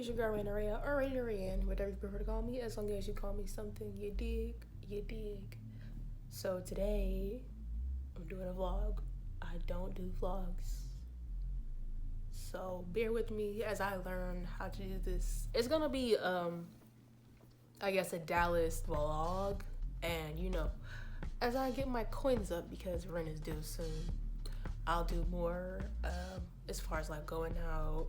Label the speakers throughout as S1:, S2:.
S1: It's your girl Rainaria, or Rainarian, whatever you prefer to call me, as long as you call me something you dig, you dig. So today, I'm doing a vlog. I don't do vlogs. So bear with me as I learn how to do this. It's gonna be, I guess, a Dallas vlog. And, as I get my coins up, because rent is due soon, I'll do more as far as like going out,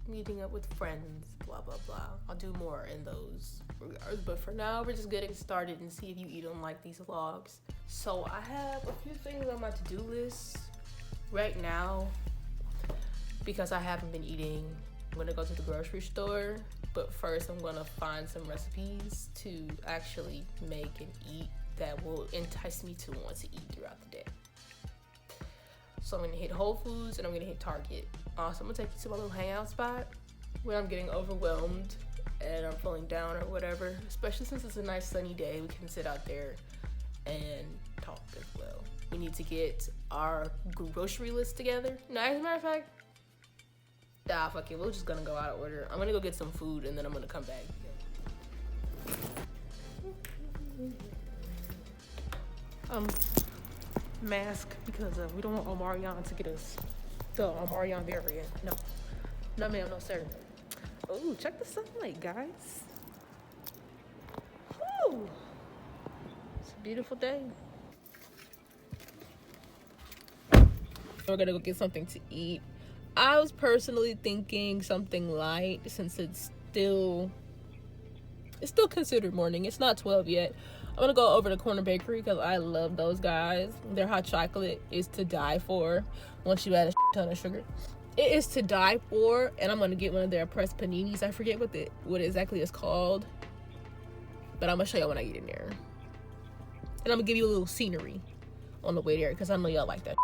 S1: meeting up with friends, blah blah blah. I'll do more in those regards, but for now we're just getting started and see if you even like these vlogs. So I have a few things on my to-do list right now because I haven't been eating. I'm gonna go to the grocery store, but first I'm gonna find some recipes to actually make and eat that will entice me to want to eat throughout the day. So I'm gonna hit Whole Foods and I'm gonna hit Target. So I'm gonna take you to my little hangout spot when I'm getting overwhelmed and I'm feeling down or whatever. Especially since it's a nice sunny day, we can sit out there and talk as well. We need to get our grocery list together. No, as a matter of fact, fuck it, we're just gonna go out of order. I'm gonna go get some food and then I'm gonna come back. Mask because we don't want Omarion to get us the Omarion variant. No ma'am, no sir. Oh, check the sunlight, guys. Woo! It's a beautiful day. We're gonna go get something to eat. I was personally thinking something light since it's still considered morning. It's not 12 yet. I'm gonna go over to Corner Bakery because I love those guys. Their hot chocolate is to die for once you add a ton of sugar. It is to die for, and I'm gonna get one of their pressed paninis. I forget what exactly it's called, but I'm gonna show y'all when I get in there. And I'm gonna give you a little scenery on the way there because I know y'all like that.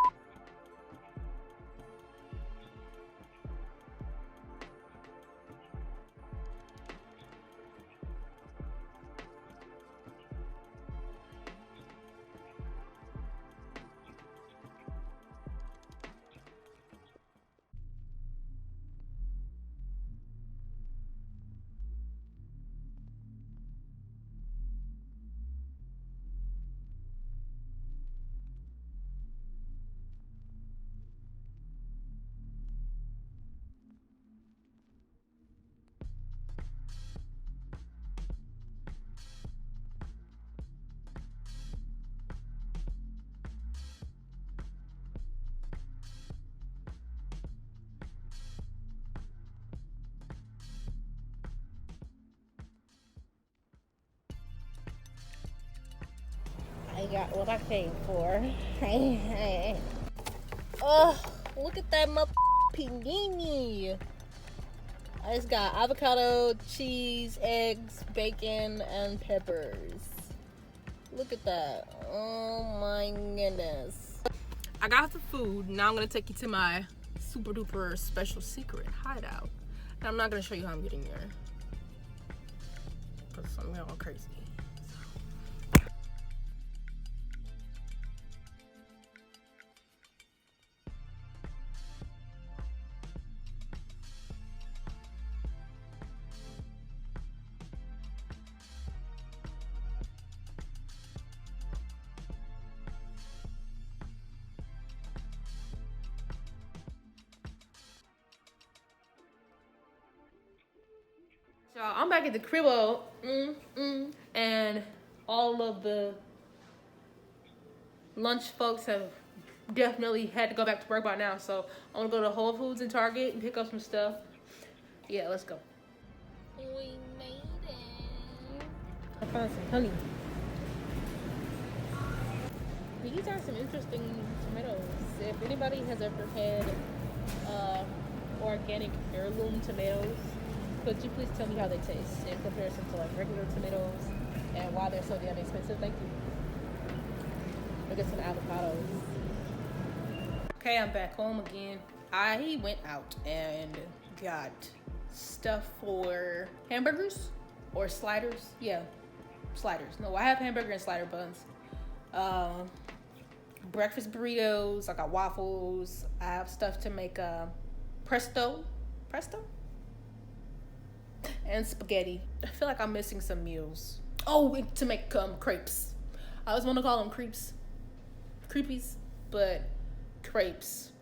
S1: I got what I paid for. Oh, look at that panini. I just got avocado, cheese, eggs, bacon, and peppers. Look at that. Oh my goodness. I got the food. Now I'm gonna take you to my super duper special secret hideout. And I'm not gonna show you how I'm getting there, because I'm all crazy. Y'all, I'm back at the cribbo, and all of the lunch folks have definitely had to go back to work by now. So I'm gonna go to Whole Foods and Target and pick up some stuff. Yeah, let's go. We made it. I found some honey. These are some interesting tomatoes. If anybody has ever had organic heirloom tomatoes, could you please tell me how they taste in comparison to like regular tomatoes and why they're so damn expensive? Thank you. Look at some avocados. Okay, I'm back home again. I went out and got stuff for hamburgers or sliders. Yeah, sliders. No, I have hamburger and slider buns. Breakfast burritos. I got waffles. I have stuff to make pesto. and spaghetti. I feel like I'm missing some meals. Oh, to make crepes. I always want to call them creepies, but crepes.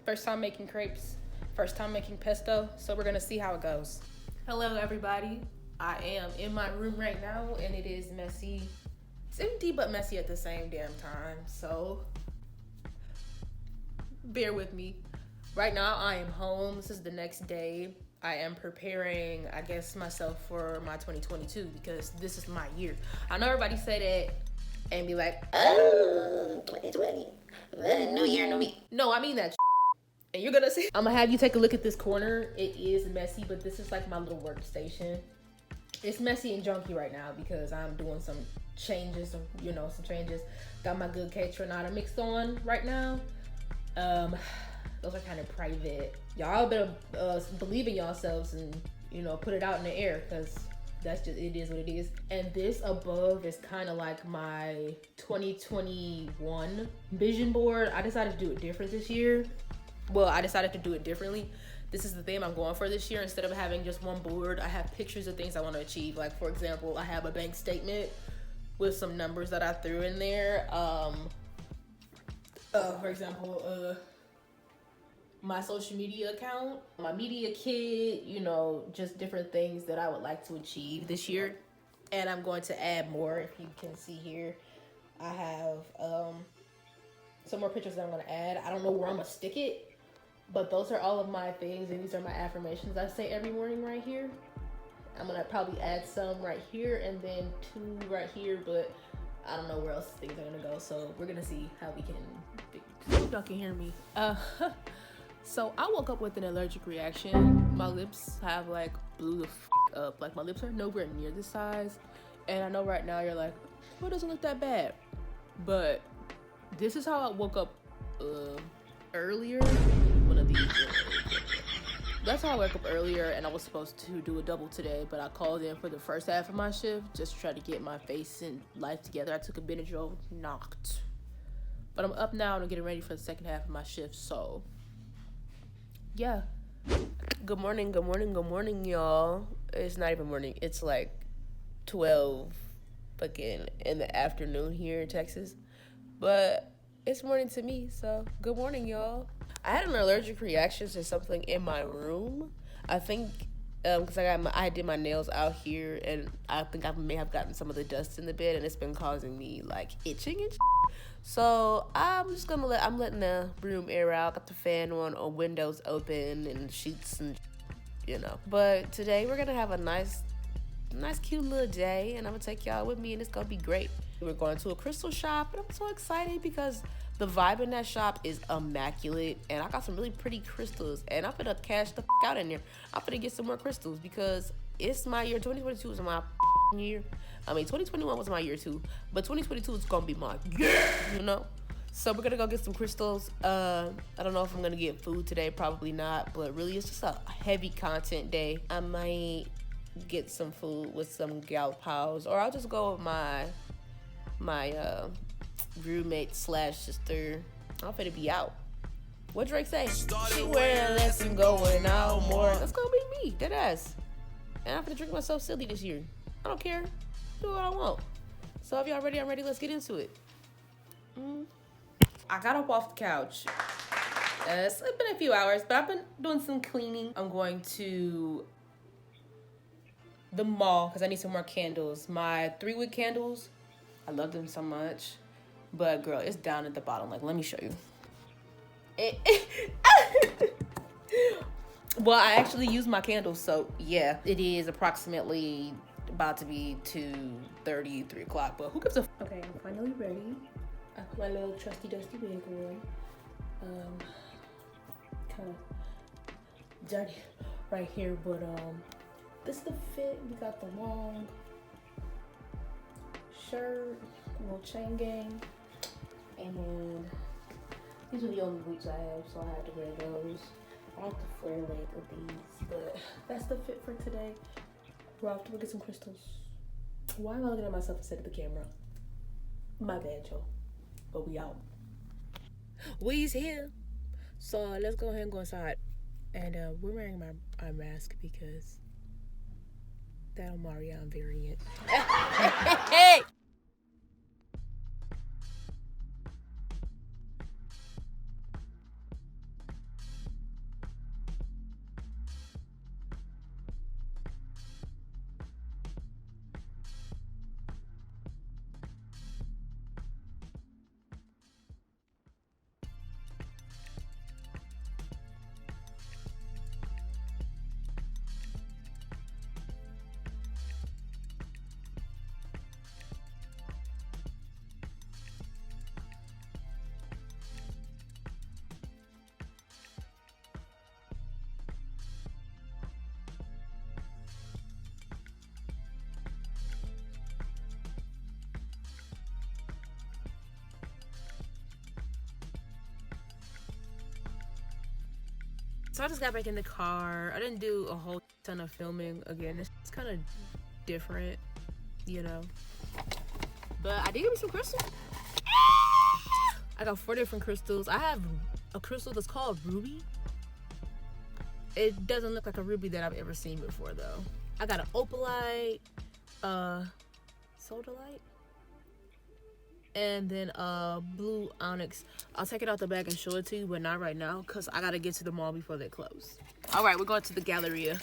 S1: First time making crepes, first time making pesto, so we're gonna see how it goes. Hello everybody, I am in my room right now and it is messy. It's empty but messy at the same damn time, so bear with me. Right now I am home. This is the next day. I am preparing, I guess, myself for my 2022 because this is my year. I know everybody say that and be like, oh, 2020, new year, new me. No, I mean that. And you're gonna see. I'm gonna have you take a look at this corner. It is messy, but this is like my little workstation. It's messy and junky right now because I'm doing some changes, some changes. Got my good K-Tronada mixed on right now. Those are kind of private. Y'all better believe in yourselves and, put it out in the air because it is what it is. And this above is kind of like my 2021 vision board. I decided to do it different this year. Well, I decided to do it differently. This is the theme I'm going for this year. Instead of having just one board, I have pictures of things I want to achieve. Like, for example, I have a bank statement with some numbers that I threw in there. For example, my social media account, my media kit, just different things that I would like to achieve this year. And I'm going to add more. If you can see here, I have some more pictures that I'm going to add. I don't know where I'm going to stick it, but those are all of my things, and these are my affirmations I say every morning right here. I'm going to probably add some right here and then 2 right here, but I don't know where else things are going to go. So we're going to see how we can hope y'all can hear me. So I woke up with an allergic reaction. My lips have blew the up. Like, my lips are nowhere near this size. And I know right now you're like, well, it doesn't look that bad. But this is how I woke up earlier. One of these. That's how I woke up earlier, and I was supposed to do a double today, but I called in for the first half of my shift just to try to get my face and life together. I took a Benadryl, knocked. But I'm up now and I'm getting ready for the second half of my shift, so yeah. Good morning, y'all. It's not even morning. It's like 12 fucking in the afternoon here in Texas. But it's morning to me, so good morning, y'all. I had an allergic reaction to something in my room. I think because I did my nails out here, and I think I may have gotten some of the dust in the bed, and it's been causing me itching and shit. So I'm just I'm letting the room air out. Got the fan on windows open and sheets and But today we're gonna have a nice cute little day, and I'm gonna take y'all with me, and it's gonna be great. We're going to a crystal shop, and I'm so excited because the vibe in that shop is immaculate, and I got some really pretty crystals, and I'm gonna cash the out in there. I'm gonna get some more crystals because it's my year. 2022 is my year. I mean, 2021 was my year too, but 2022 is gonna be my year, So we're gonna go get some crystals. I don't know if I'm gonna get food today, probably not, but really it's just a heavy content day. I might get some food with some gal pals, or I'll just go with my roommate / sister. I'm finna be out. What Drake say? She wearing less and going out more. That's gonna be me, deadass. And I'm finna drink myself silly this year. I don't care. Do what I want. So if y'all ready, I'm ready. Let's get into it. I got up off the couch. It's been a few hours, but I've been doing some cleaning. I'm going to the mall because I need some more candles. My 3-wick candles, I love them so much. But girl, it's down at the bottom. Let me show you. Well, I actually use my candles, so yeah. It is approximately about to be 2:30, 3 o'clock, but who gives a Okay, I'm finally ready. I put my little trusty dusty wig on. Kind of dirty right here, but this is the fit. We got the long shirt, little chain gang, and then these are the only boots I have, so I had to wear those. I like the flare length of these, but that's the fit for today. We're off to go get some crystals. Why am I looking at myself instead of the camera? My bad, y'all. But we out. We's here. So let's go ahead and go inside. And we're wearing our mask because That Omarion variant. Hey! So I just got back in the car. I didn't do a whole ton of filming again. It's kind of different, you know. But I did get me some crystals. I got 4 different crystals. I have a crystal that's called Ruby. It doesn't look like a ruby that I've ever seen before, though. I got an opalite, sodalite, and then blue onyx. I'll take it out the bag and show it to you, but not right now because I gotta get to the mall before they close. All right, we're going to the Galleria.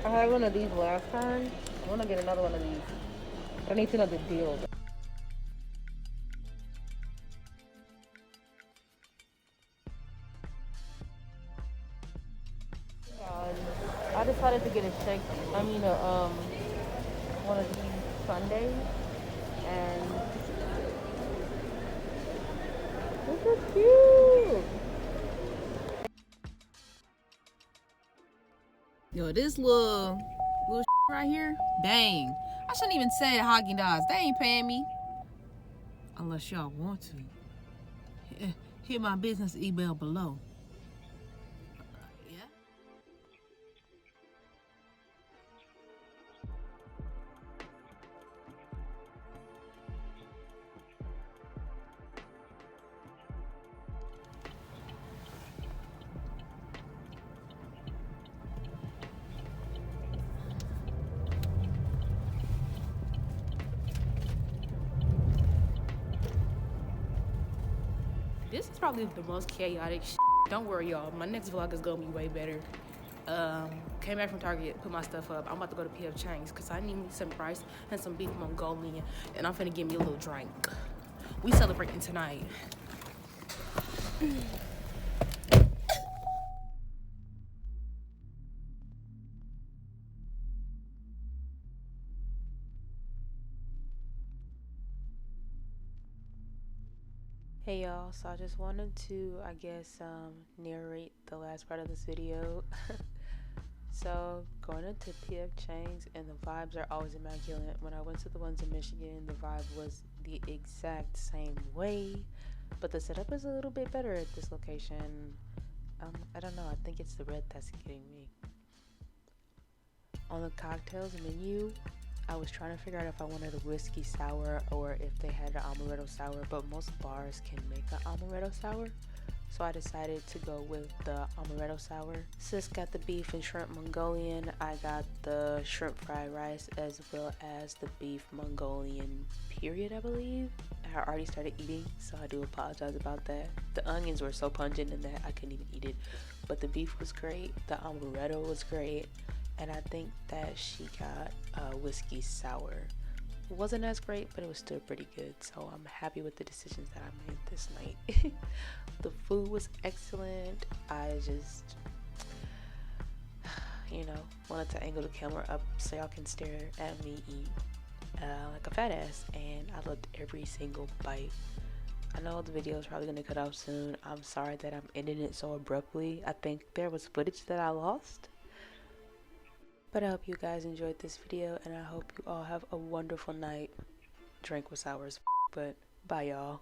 S1: I had one of these last time. I want to get another one of these. I need to know the deal. I decided to get a one of these Sundays, and this is cute. Yo, this little right here, dang. I shouldn't even say Haagen-Dazs. They ain't paying me. Unless y'all want to. Hit my business email below. Yeah. This is probably the most chaotic shit. Don't worry, y'all. My next vlog is gonna be way better. Came back from Target, put my stuff up. I'm about to go to PF Chang's because I need me some rice and some beef Mongolian, and I'm finna get me a little drink. We celebrating tonight. Hey y'all, so I just wanted to, narrate the last part of this video. So going into PF Chang's and the vibes are always immaculate. When I went to the ones in Michigan, the vibe was the exact same way, but the setup is a little bit better at this location. I don't know. I think it's the red that's getting me. On the cocktails menu, I was trying to figure out if I wanted a whiskey sour or if they had an amaretto sour, but most bars can make an amaretto sour. So I decided to go with the amaretto sour. Sis got the beef and shrimp Mongolian. I got the shrimp fried rice as well as the beef Mongolian period, I believe. I already started eating, so I do apologize about that. The onions were so pungent in that I couldn't even eat it. But the beef was great, the amaretto was great, and I think that she got a whiskey sour. It wasn't as great, but it was still pretty good, so I'm happy with the decisions that I made this night. The food was excellent. I just, wanted to angle the camera up so y'all can stare at me eat like a fat ass, and I loved every single bite. I know the video is probably going to cut off soon. I'm sorry that I'm ending it so abruptly. I think there was footage that I lost. But I hope you guys enjoyed this video, and I hope you all have a wonderful night. Drink was sour as but bye y'all.